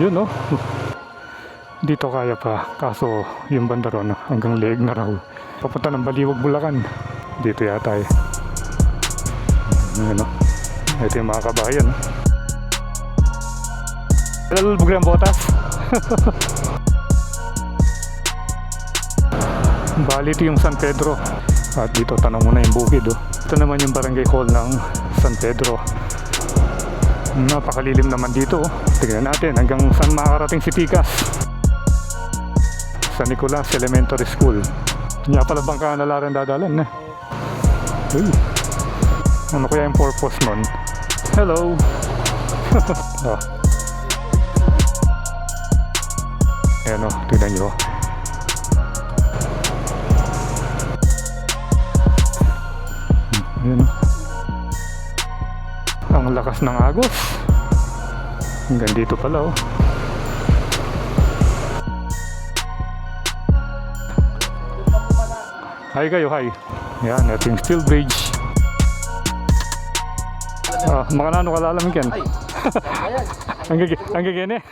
Yun no. Dito kaya pa, kaso yung banda ron hanggang leeg na raw. Papunta ng Baliwag, Bulacan. Dito yata eh. Yun no. Ito yung mga kabahayan. Lalulbog ng botas. Bali ito yung San Pedro. At dito tanong mo na yung bukid oh. Ito naman yung barangay hall ng San Pedro. Napakalilim naman dito oh. Tingnan natin hanggang saan makakarating si Tikas. San Nicolas Elementary School. Nga pala bangka na Laran dadalan na. Uy. Ano kaya yung purpose nun? Hello. Oh. Ayan o, tignan nyo. Ayan o. Ang lakas ng agos. Hanggang dito pala o. Hi kayo, hi. Yan, ito yung steel bridge. Mga nano kalalamig yan. Ang gagyan eh.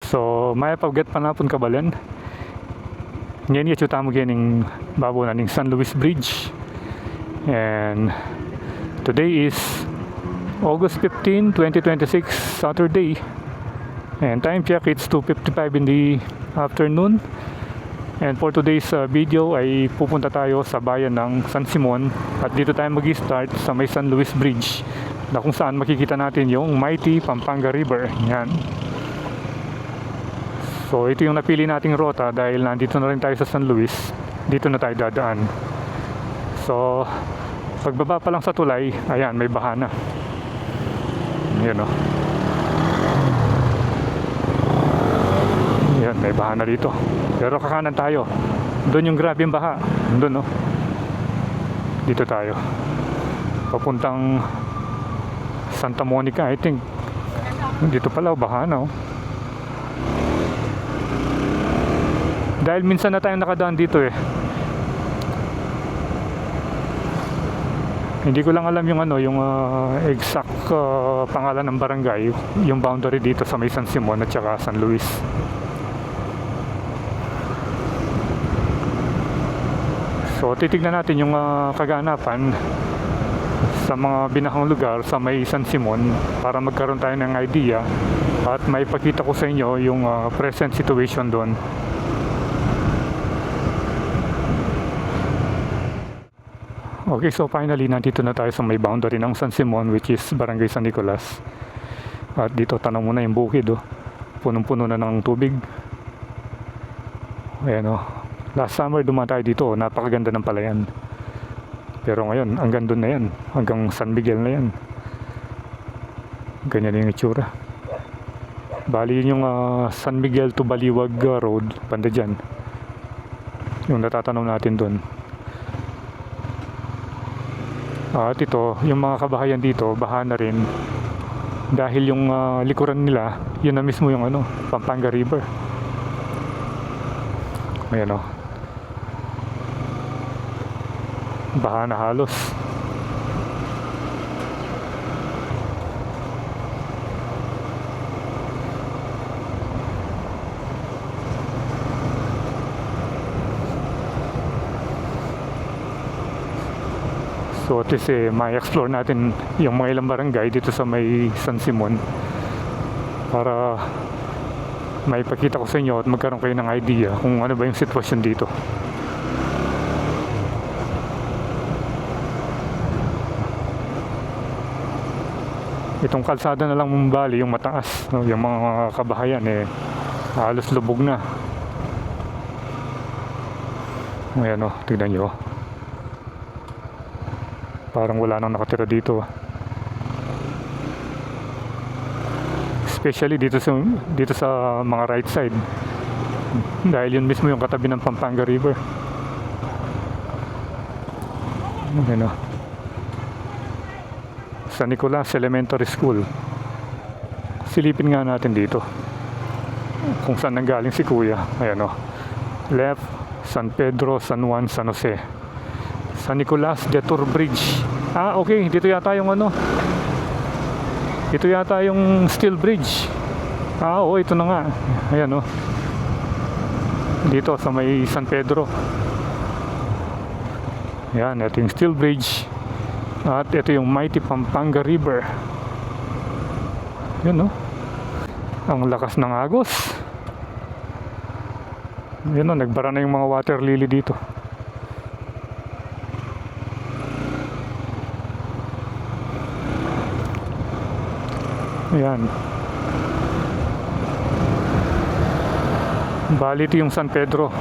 So, may paggat panapon kabalan. Ngayon yung tamu ganing babo na ning San Luis Bridge. And today is August 15, 2026, Saturday. And time check, it's 2:55 in the afternoon. And for today's video ay pupunta tayo sa bayan ng San Simon. At dito tayo mag-start sa may San Luis Bridge, na kung saan makikita natin yung mighty Pampanga River. Yan. So ito yung napili nating rota dahil nandito na rin tayo sa San Luis. Dito na tayo dadaan. So pagbaba pa lang sa tulay, ayan, may bahana. Yan o. Yan, may bahana dito. Pero kakanan tayo. Doon yung grabe yung baha. Doon o. Dito tayo. Papuntang Santa Monica, I think. Dito pala o, bahana o. Dahil minsan na tayong nakadaan dito eh. Hindi ko lang alam yung yung exact pangalan ng barangay, yung boundary dito sa may San Simon at saka San Luis. So titignan natin yung kaganapan sa mga binahang lugar sa may San Simon para magkaroon tayo ng idea at may pakita ko sa inyo yung present situation doon. Okay, so finally nandito na tayo sa may boundary ng San Simon, which is Barangay San Nicolas. At dito tanong mo na yung bukid oh. Punong-puno na ng tubig. Ayan oh. Last summer dumaan tayo dito oh. Napakaganda ng palayan. Pero ngayon hanggang doon na yan, hanggang San Miguel na yan. Ganyan yung itsura. Bali yun yung San Miguel to Baliwag Road, banda dyan. Yung natatanong natin doon. At ito, yung mga kabahayan dito, baha na rin. Dahil yung likuran nila, yun na mismo yung Pampanga River. Ayan o. Baha na halos. So at least may explore natin yung mga ilang barangay dito sa may San Simon para may pakita ko sa inyo at magkaroon kayo ng idea kung ano ba yung sitwasyon dito. Itong kalsada na lang Mumbali, yung mataas, no? Yung mga kabahayan halos lubog na. Ayan o, tignan nyo. Parang wala nang nakatira dito. Especially dito sa mga right side. Dahil yun mismo yung katabi ng Pampanga River. Ayan o. San Nicolas Elementary School. Silipin nga natin dito kung saan nanggaling si Kuya. Ayan o. Left, San Pedro, San Juan, San Jose. San Nicolas Detour Bridge. Ah, okay. Dito yata yung ano. Ito yata yung steel bridge. Ah, oo. Ito na nga. Ayan, oh. Dito sa may San Pedro. Ayan. Ito yung steel bridge. At ito yung mighty Pampanga River. Ayan, oh. Ang lakas ng agos. Ayan, oh. Nagbara na yung mga water lily dito. Ayan. Bali ito yung San Pedro.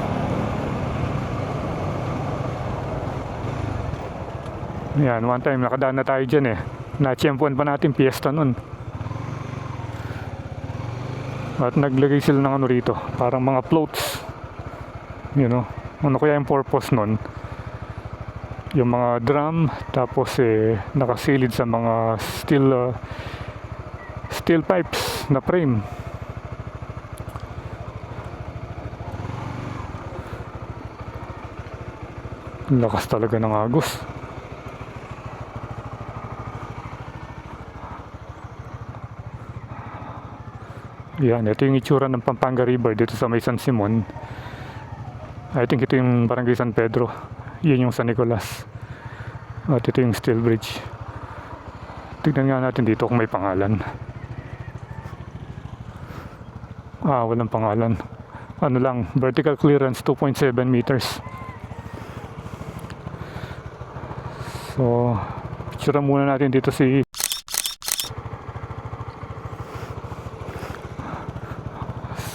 Ayan, one time nakadaan na tayo dyan eh. Na-tiyempuan pa natin piyesta nun. At naglagay sila ng ano rito, parang mga floats. You know, ano kaya yung purpose nun? Yung mga drum, tapos nakasilid sa mga steel pipes na frame. Lakas talaga ng agos. Yan, ito yung itsura ng Pampanga River dito sa may San Simon. I think ito yung Barangay San Pedro. Yun yung San Nicolas. At ito yung steel bridge. Tignan nga natin dito kung may pangalan. Ah, walang pangalan. Ano lang, vertical clearance 2.7 meters. So, picture muna natin dito si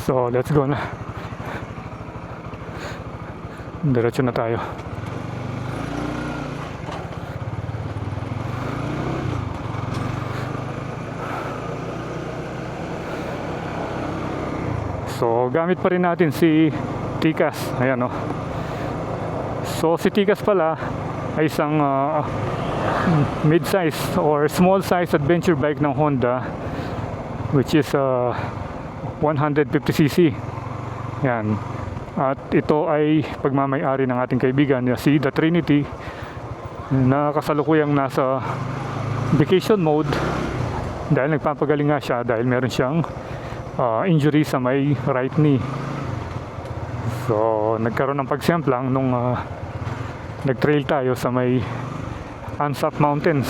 So, let's go na. Diretso na tayo. So, gamit pa rin natin si Tikas. Ayan, oh. So, si Tikas pala ay isang mid-size or small-size adventure bike ng Honda, which is 150cc. Yan. At ito ay pagmamay-ari ng ating kaibigan na si The Trinity, na kasalukuyang nasa vacation mode dahil nagpapagaling nga siya dahil meron siyang injury sa may right knee. So nagkaroon ng pagsimplang nung nag-trail tayo sa may Ansap Mountains.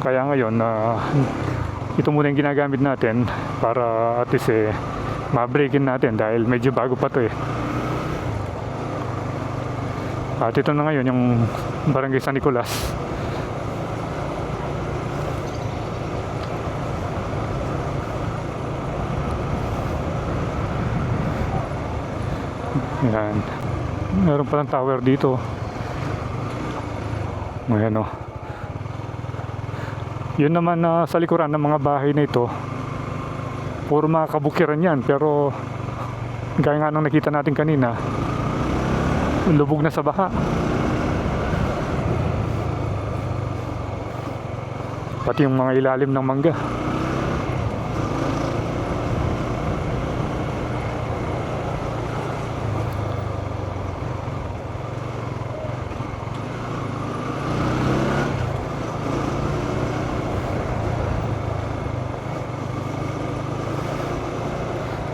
Kaya ngayon ito muna yung ginagamit natin para at least ma-breakin natin dahil medyo bago pa to eh. At ito na ngayon yung Barangay San Nicolas. Yan. Meron palang tower dito. Ayan, oh. Yun naman sa likuran ng mga bahay na ito, puro mga kabukiran yan. Pero gaya nga nung nakita natin kanina, lubog na sa baha. Pati yung mga ilalim ng mangga.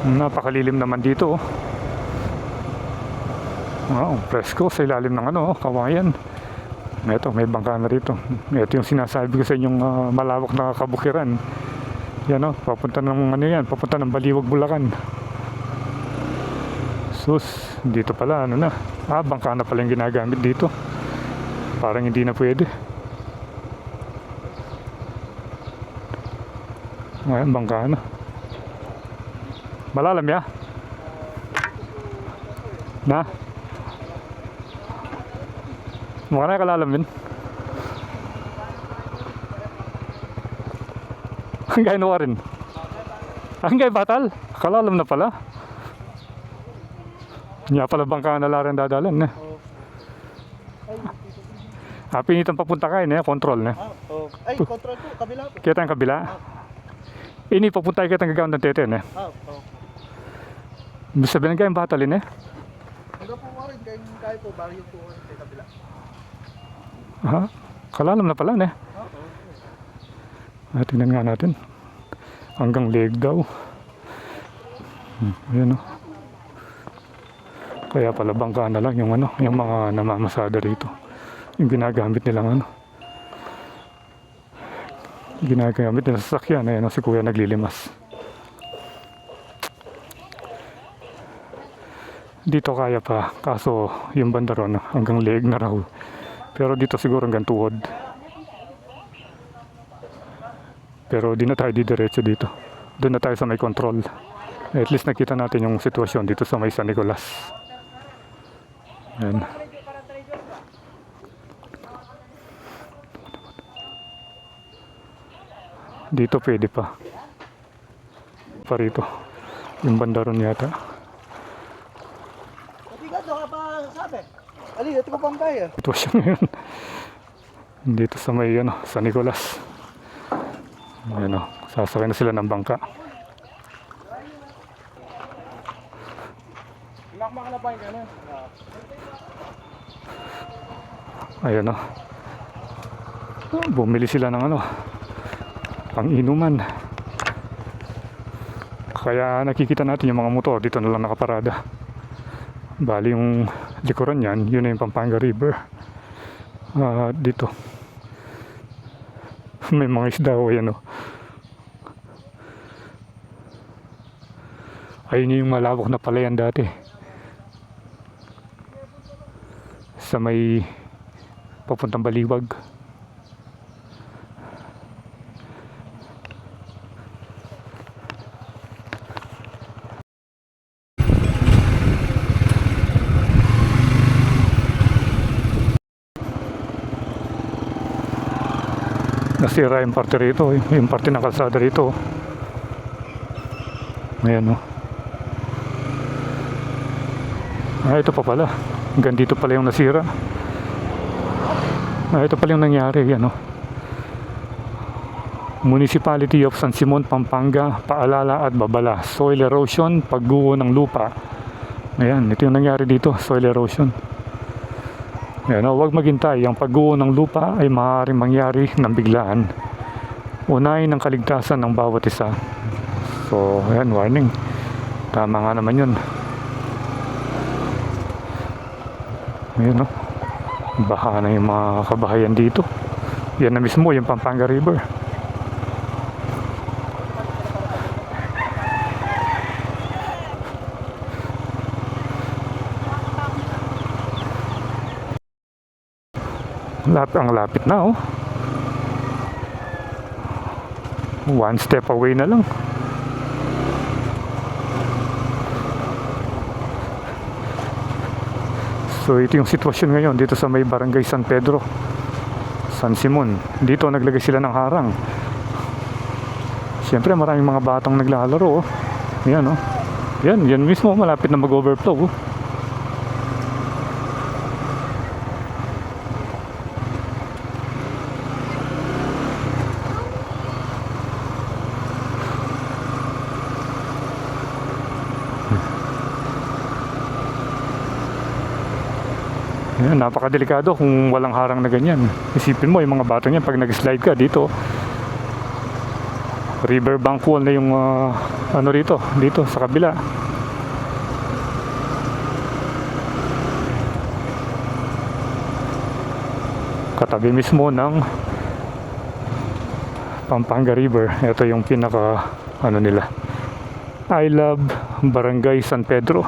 Napakalilim naman dito, oh. Wow, presko sa ilalim ng kawayan. Ito, may bangka na rito. Ito yung sinasabi ko sa inyong malawak na kabukiran. Yan, oh, papunta ng papunta ng Baliwag, Bulacan. Sus, dito pala na. Bangka na pala yung ginagamit dito. Parang hindi na pwede. Ayan, bangka na. Malalam ya? Na? Mukha na kalalam din. Hanggang inuwa rin. Hanggang batal? Kalalam na pala. Nga pala bangka na laren dadalan na. Pinitan papunta kayo na, control na. Ay, control po, kabila po. Kita ang kabila? Ini papunta kayo ang gagawin ng tete na. Sabihin kayong batalin eh? Hanggang po rin, kaya po, baryo po sa kabila. Ha? Kalalam na pala eh. Tingnan nga natin. Hanggang leg daw. Ayan o. Kaya pala bangka na lang yung ano, yung mga namamasada rito. Yung ginagamit nilang ano. Ginagamit nila sa sasakyan. Ayan o, si kuya naglilimas. Dito kaya pa, kaso yung banda ron hanggang leg na raw. Pero dito siguro hanggang tuhod. Pero di na tayo didiretso dito. Doon na tayo sa may control. At least nakita natin yung sitwasyon dito sa may San Nicolas. Ayan. Dito pwede pa. Parito. Yung banda ron yata. Ka pa sabi. Ali, ito ko pang kaya. Sitwasyon ngayon. Dito sa may ano, San Nicolas. Ayan o, sasakay na sila ng bangka. Ayan o. Bumili sila ng ano, pang-inuman. Kaya nakikita natin yung mga motor dito na lang nakaparada. Bali yung likuran yan, yun na yung Pampanga River. Dito may mga isda o yan o. Ayun yung malawak na palayan dati. Sa may papuntang Baliwag. Nasira yung parte rito, yung parte ng kalsada rito. Ayan o. Ito pa pala. Hanggang dito pala yung nasira. Ito pala yung nangyari. Yan o. Municipality of San Simon, Pampanga, paalala at babala. Soil erosion, pagguho ng lupa. Ayan, ito yung nangyari dito. Soil erosion. Ayan o, huwag maghintay. Ang pagguho ng lupa ay maaaring mangyari ng biglaan. Unahin ang kaligtasan ng bawat isa. So, ayan, warning. Tama nga naman yun. Ayan o. Baha na yung mga kabahayan dito. Yan na mismo, yung Pampanga River. Ang lapit na oh. One step away na lang. So ito yung sitwasyon ngayon dito sa may Barangay San Pedro, San Simon. Dito naglagay sila ng harang. Siyempre maraming mga batang naglalaro oh. Yan oh. Yan mismo malapit na mag-overflow oh. Ayan, napakadelikado kung walang harang na ganyan. Isipin mo yung mga bato niyan pag nag-slide ka dito. Riverbank wall na yung ano rito, dito sa kabila. Katabi mismo ng Pampanga River. Ito yung pinaka ano nila. I love Barangay San Pedro.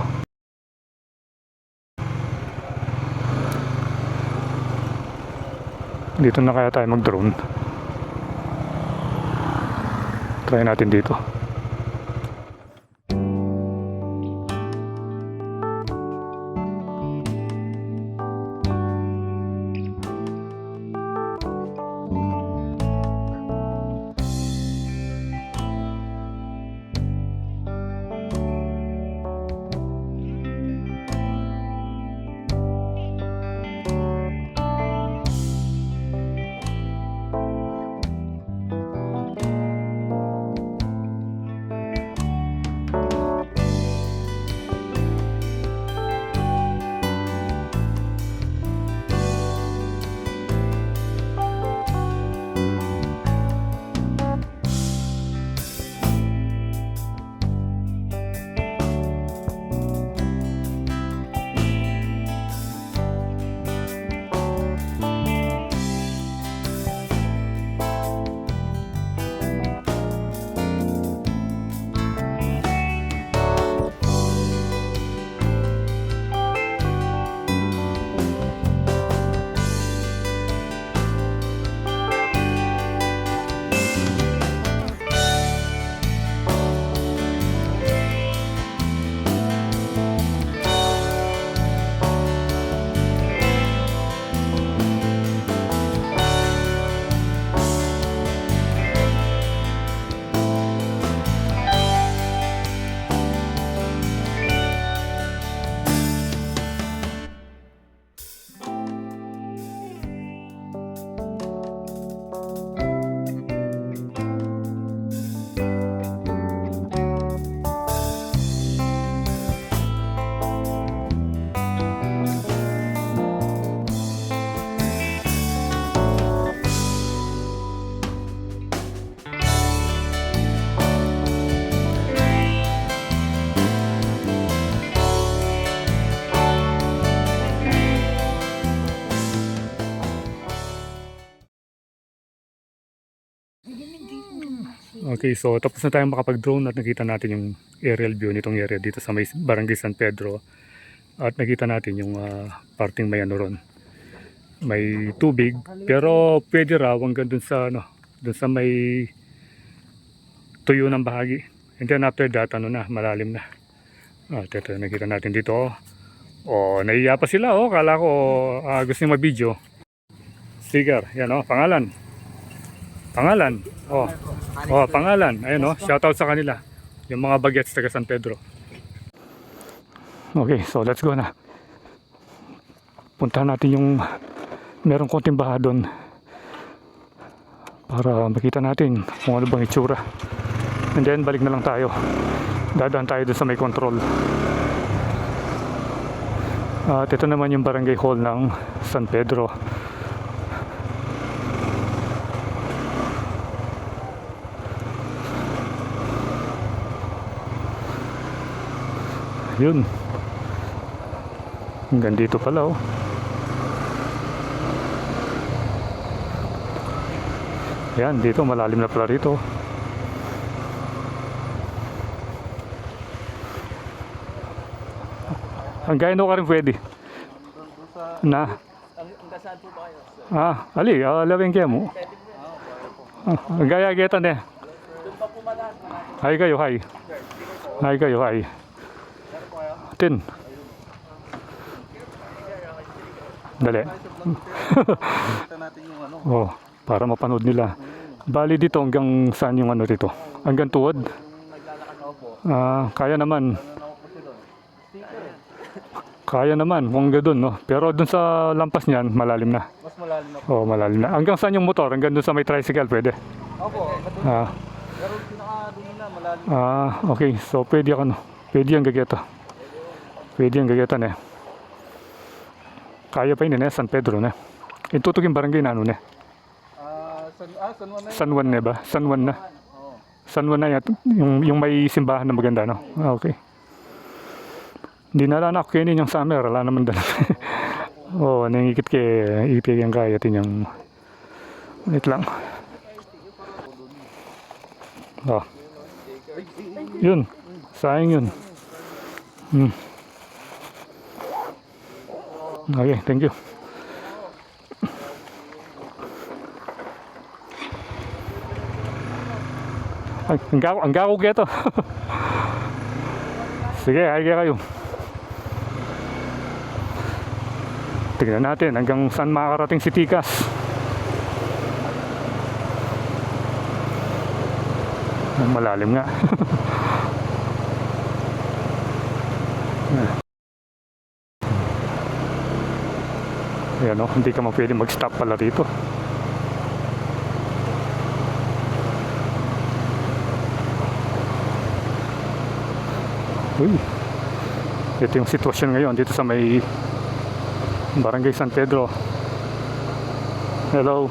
Dito na kaya tayo mag-drone. Try natin dito. Okay, so tapos na tayong makapag-drone at nakita natin yung aerial view nitong area dito sa may Barangay San Pedro. At nakita natin yung parting may ano ron. May tubig, pero pwede raw hanggang dun sa ano, dun sa may tuyo ng bahagi. And then after that, ano na, malalim na. At ito, nakita natin dito. Oh, naiya pa sila, oh. Kala ko gusto niyo mag-video. Sticker, yan oh, pangalan. Pangalan. Oh. Oh, pangalan. Ayun oh, shoutout sa kanila. Yung mga bagets taga San Pedro. Okay, so let's go na. Puntahan natin yung merong konting baha doon para makita natin kung ano bang itsura. And then balik na lang tayo. Dadaan tayo doon sa may control. At ito naman yung barangay hall ng San Pedro. Yun. Hanggang dito pala oh. Yan, dito malalim na pala rito. Hanggang ano ka rin pwede? Na? Hanggang saan po ba kayo? Ali, laweng kaya mo. Ang gaya getan eh. Hay kayo, hay. Hay kayo, hay. Tin. Dali. Kita natin yung ano. Oh, para mapanood nila. Bali dito hanggang saan yung ano dito? Hanggang tuwod? Kaya naman. Kaya naman, kung doon, no? Pero doon sa lampas niyan, malalim na. Mas malalim na po. Oh, malalim na. Hanggang saan yung motor? Hanggang doon sa may tricycle, pwede? Opo, pero pinaka-dulo na, malalim. Okay. So, pwede ako, no? Pwede yung gageta. Pwede yung gagetan eh. Kaya pa yun eh, San Pedro na. Itutugin barangay na ano na. San Juan na yun. San Juan na ba? San Juan na. Oo. San Juan na yan. Yung may simbahan na maganda, no? Okay. Hindi na lang ako kainin yung summer. Wala naman dala. Oo, nangikit kay itig yung kaya yung... Wait lang. Oh. Yun. Sayang yun. Okay, thank you. Ay, ang gago geto. Sige, ay kayo. Tingnan natin hanggang saan makakarating si Tikas. Ang malalim nga. Ayan o, hindi ka pwede mag-stop pala dito. Uy, ito yung sitwasyon ngayon dito sa may Barangay San Pedro. Hello.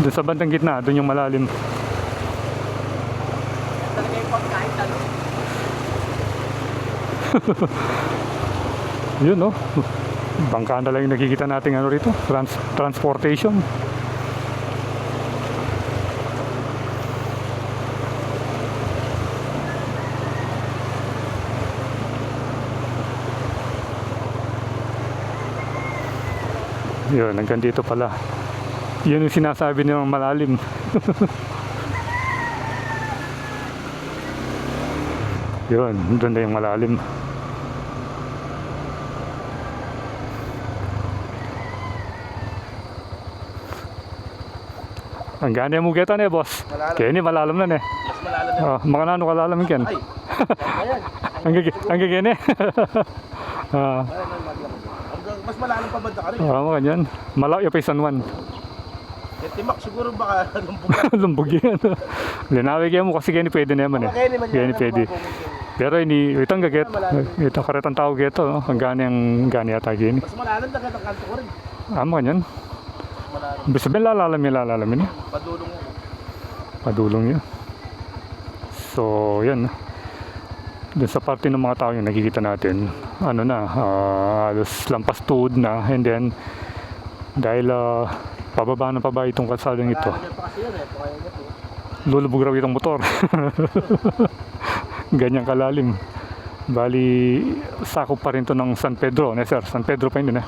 Doon sa bandang gitna, doon yung malalim. Talaga yung pagkain talo. Yun no. Bangka na lang yung nakikita natin ano rito. Transportation. Yun, hanggang dito pala. Yun yung sinasabi nilang malalim. Yun, doon na yung malalim. Ang gana mo kita na boss. Malalim. Kaya ni malalim na ne. Mas malalim na. Mga nano kalalam yan. Ay, ayan. Ang gagene. Mas malalim pa banda ka rin. Mga ganyan. Malayo pa yung San Juan. Timak siguro baka lumbugan. Lumbog yan. Linawi kaya mo kasi kaya ni pwede naman eh. Kaya ni pwede. Pero ini itang gaget. Ito karetang tao geto. No? Ang gani yata gini. Mas malalim na ng kanto ko rin. Mga ganyan. Malalim. Ibig sabihin lalamin eh. Padulong mo. Padulong yun. So yan. Doon sa parte ng mga tao yung nakikita natin. ano na, halos lampas tuhod na, and then dahil pababa na paba itong kalsadang ito, Nalagyan pa kasi yan eh. Kaya nga po. lulubog raw itong motor. Ganyang kalalim. Bali, sakop pa rin to ng San Pedro, sir, San Pedro pa yun eh.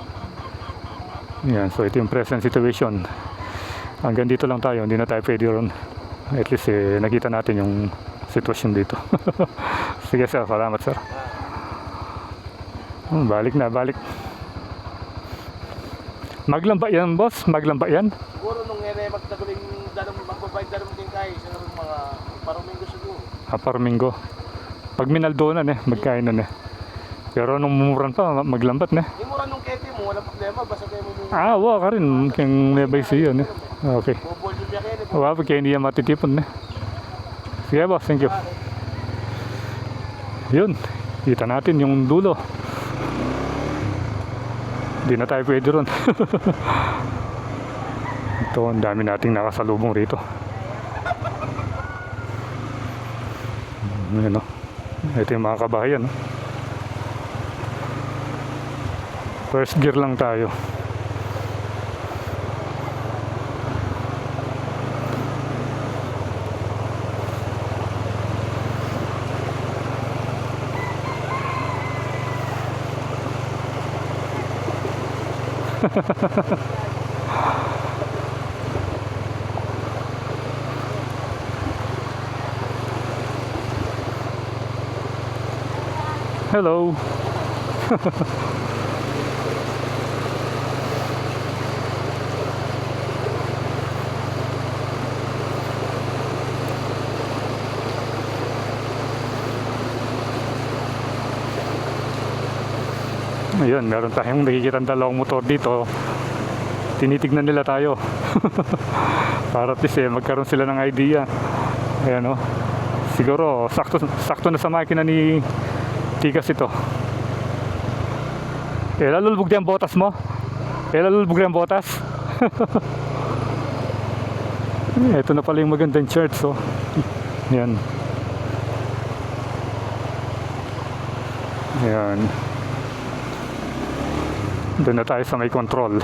Yan, so ito yung present situation. Hanggang dito lang tayo, hindi na tayo pwede ron. At least nakita natin yung sitwasyon dito. Sige sir, salamat sir. Balik na, balik. Maglamba yan boss, maglamba yan. Siguro nung magtagaling magbabayad dalawang din kayo. Siguro mga paruminggo siguro. Parminggo. Pag minaldonan magkainan Pero nung mumuran pa, maglambat na. Yung mura nung kete mo, walang problema. Basta kayo mo Wala ka rin. Kaya may baysi yun Okay. bubol yung biyakin eh. Wala, pag hindi yan matitipon Sige boss, thank you. Yun, kita natin yung dulo. Hindi na tayo pwede ron. Ito, ang dami nating nakasalubong rito. Ayan Ito yung mga kabahayan First gear lang tayo. Hello. Ayun, meron tayong nakikitang dalawang motor dito. Tinitignan nila tayo. Para at least magkaroon sila ng idea. Ayan siguro sakto na sa makina ni Tigas ito. Lalulubog din ang botas mo? Lalulubog din ang botas? Ito na pala yung magandang church Yan. Yan. Doon na tayo sa may control.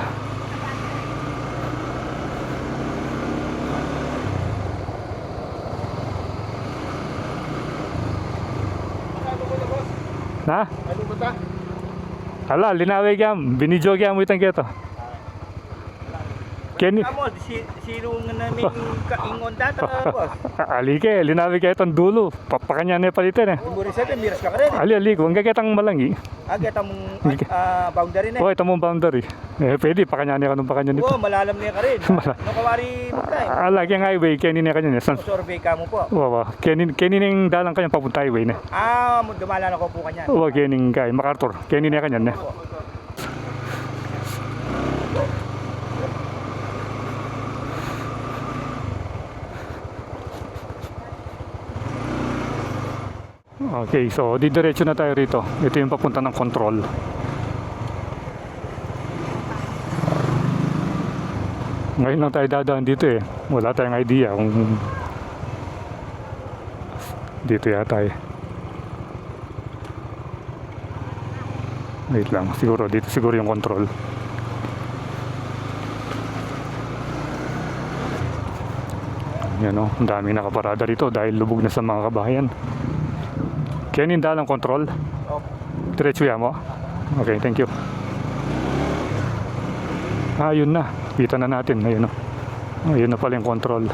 Na? Ano ba ta? Ala, linaway gyam, binidyo gyam itang keto. Kenny, Amo, silungan namin kaingon data boss. ali ke, linaway kay itong dulo. Papakanya na palitin Iburi sa miras ka rin. Ali, kung gagitang malangi. Agad ang boundary na. Oh, ito mong boundary. Pwede, pakanya niya ka nung pakanya nito. Oo, malalam niya ka rin. No kawari mo tayo. Lagi ang highway, Kenny niya kanya niya. Survey ka mo po. Wawa, Kenny nang dalang kanyang papunta highway na. Dumalan ako po kanya. Wawa, Kenny kay MacArthur. Kenny niya kanya na. Okay, so didiretso na tayo rito. Ito yung papunta ng control. Ngayon lang tayo dadaan dito Wala tayong idea kung dito yata Wait lang, dito siguro yung control. Yan ang daming nakaparada rito dahil lubog na sa mga kabahayan. Kaya ninda lang control. Diretso yan mo. Okay, thank you. Yun na. Kita na natin. Ayun Ayun na pala yung control.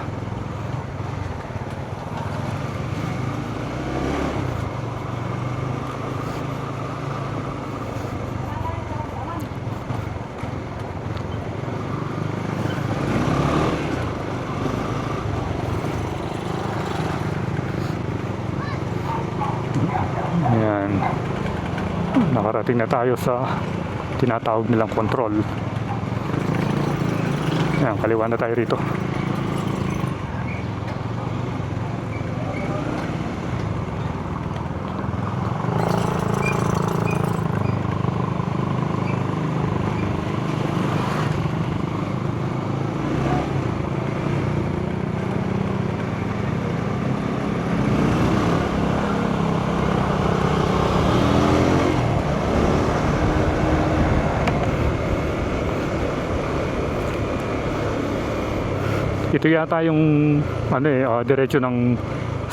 Ayan. Nakarating na tayo sa tinatawag nilang control. Ayan, kaliwa na tayo rito. Ito yata yung diretso ng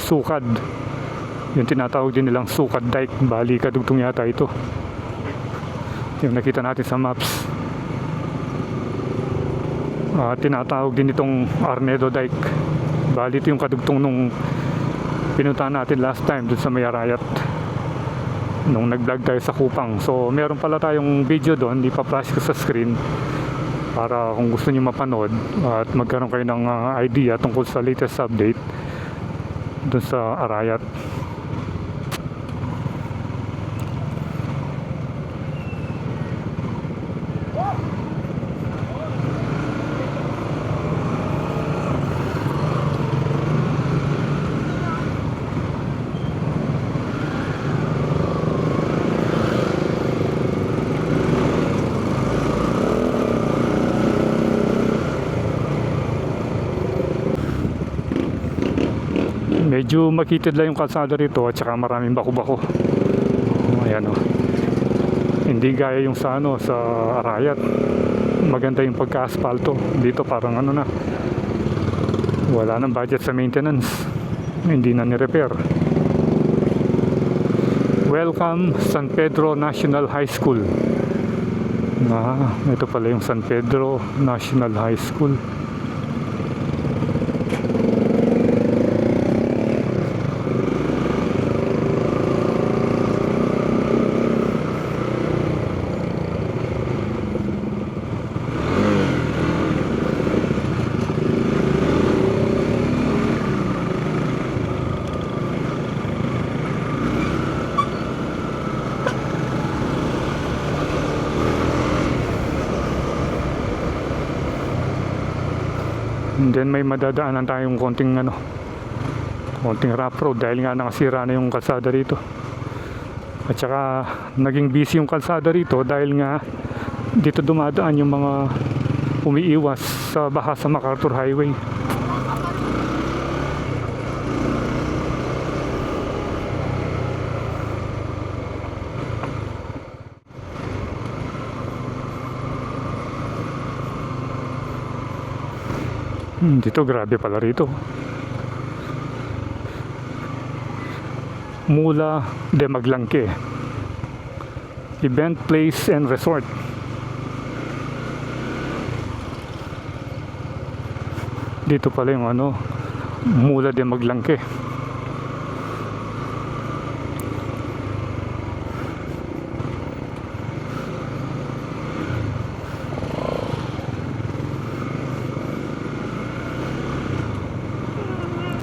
Sukad. Yung tinatawag din nilang Sukad Dike. Bali kadugtong yata ito. Yung nakita natin sa maps. Tinatawag din itong Arnedo Dike. Bali ito yung kadugtong nung pinuntahan natin last time dun sa may Arayat. Nung nag-vlog tayo sa Kupang. So meron pala tayong video doon. Ipa-flash ko sa screen. Para kung gusto niyo mapanood at magkaroon kayo ng idea tungkol sa latest update dun sa Arayat. Medyo makitid lang yung kalsada rito at saka maraming bako-bako. Ayan o. Hindi gaya yung sa sa Arayat. Maganda yung pagka-aspalto. Dito parang na. Wala nang budget sa maintenance. Hindi na ni-repair. Welcome San Pedro National High School. Ito pala yung San Pedro National High School. And then may madadaanan tayong konting rough road dahil nga nakasira na yung kalsada rito. At saka naging busy yung kalsada rito dahil nga dito dumadaan yung mga umiiwas sa baha sa MacArthur Highway. Dito grabe pala rito. Mula de Maglangke Event Place and Resort. Dito pala yung Mula de Maglangke.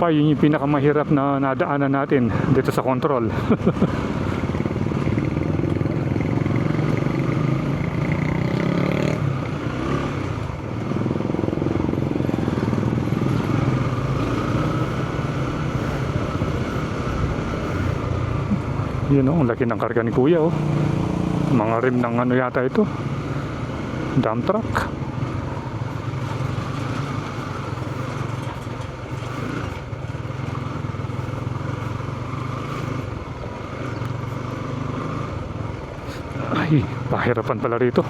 Yun yung pinakamahirap na nadaanan natin dito sa control. Yun ang laki ng karga ni Kuya Mga rim ng yata ito, dump truck. Ay, pahirapan pala rito.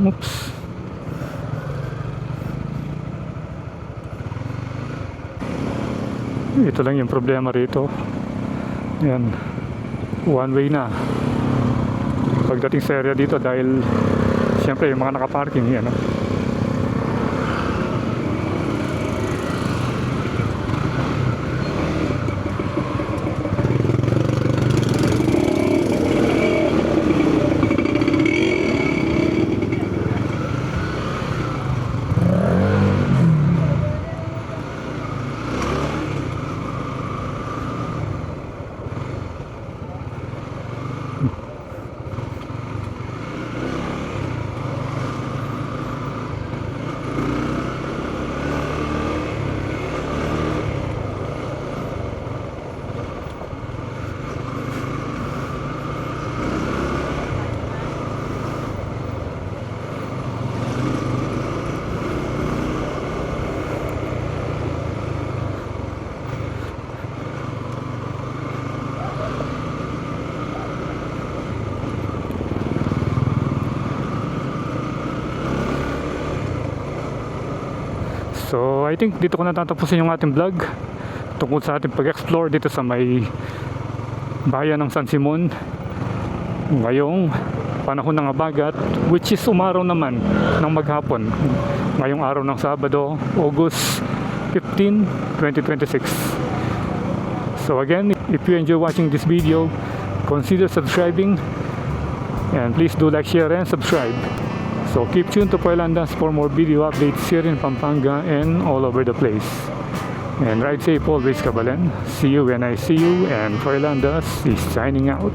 Oops. Ito lang yung problema rito. Yan. One way na. Pagdating sa area dito dahil siyempre yung mga nakaparking yan. So I think dito ko natatapusin yung ating vlog tungkol sa ating pag-explore dito sa may bayan ng San Simon ngayong panahon ng habagat, which is umaraw naman ng maghapon ngayong araw ng Sabado, August 15, 2026. So again, if you enjoy watching this video, consider subscribing and please do like, share and subscribe. So keep tuned to Poylandas for more video updates here in Pampanga and all over the place. And ride safe always, Kabalen. See you when I see you, and Poylandas is signing out.